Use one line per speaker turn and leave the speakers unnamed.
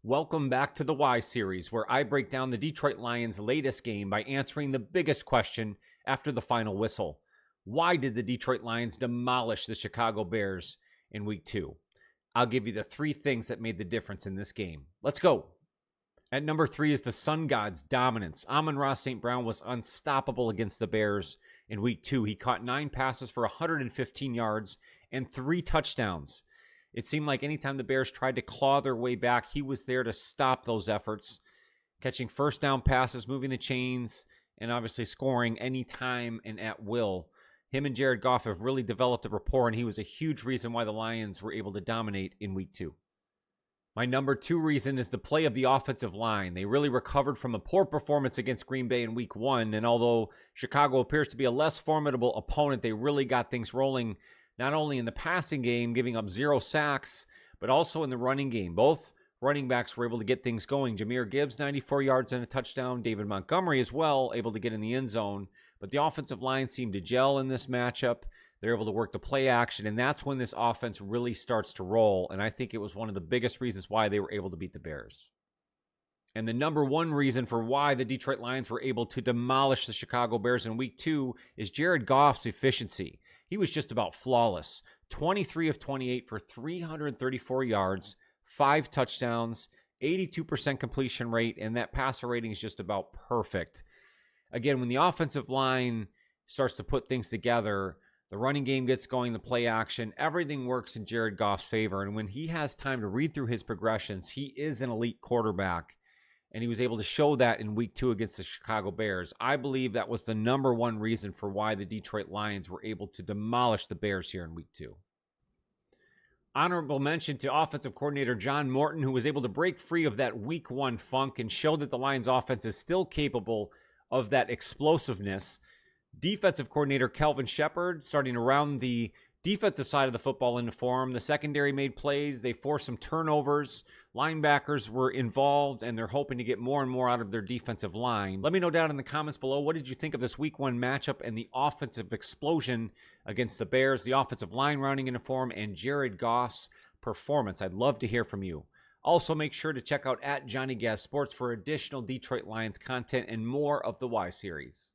Welcome back to the Y Series, where I break down the Detroit Lions' latest game by answering the biggest question after the final whistle. Why did the Detroit Lions demolish the Chicago Bears in Week 2? I'll give you the 3 things that made the difference in this game. Let's go. At number 3 is the Sun God's dominance. Amon-Ra St. Brown was unstoppable against the Bears in Week 2. He caught 9 passes for 115 yards and 3 touchdowns. It seemed like anytime the Bears tried to claw their way back, he was there to stop those efforts, catching first down passes, moving the chains, and obviously scoring anytime and at will. Him and Jared Goff have really developed a rapport, and he was a huge reason why the Lions were able to dominate in Week 2. My number 2 reason is the play of the offensive line. They really recovered from a poor performance against Green Bay in Week 1, and although Chicago appears to be a less formidable opponent, they really got things rolling not only in the passing game, giving up 0 sacks, but also in the running game. Both running backs were able to get things going. Jahmyr Gibbs, 94 yards and a touchdown. David Montgomery as well, able to get in the end zone. But the offensive line seemed to gel in this matchup. They're able to work the play action, and that's when this offense really starts to roll. And I think it was one of the biggest reasons why they were able to beat the Bears. And the number 1 reason for why the Detroit Lions were able to demolish the Chicago Bears in Week 2 is Jared Goff's efficiency. He was just about flawless. 23 of 28 for 334 yards, 5 touchdowns, 82% completion rate, and that passer rating is just about perfect. Again, when the offensive line starts to put things together, the running game gets going, the play action, everything works in Jared Goff's favor. And when he has time to read through his progressions, he is an elite quarterback. And he was able to show that in Week 2 against the Chicago Bears. I believe that was the number 1 reason for why the Detroit Lions were able to demolish the Bears here in Week 2. Honorable mention to offensive coordinator John Morton, who was able to break free of that Week 1 funk and show that the Lions offense is still capable of that explosiveness. Defensive coordinator Kelvin Shepard, starting around the defensive side of the football into form. The secondary made plays. They forced some turnovers. Linebackers were involved, and they're hoping to get more and more out of their defensive line. Let me know down in the comments below, what did you think of this Week 1 matchup and the offensive explosion against the Bears, the offensive line rounding into form, and Jared Goff's performance? I'd love to hear from you. Also, make sure to check out @JohnnyGazSports for additional Detroit Lions content and more of the Y Series.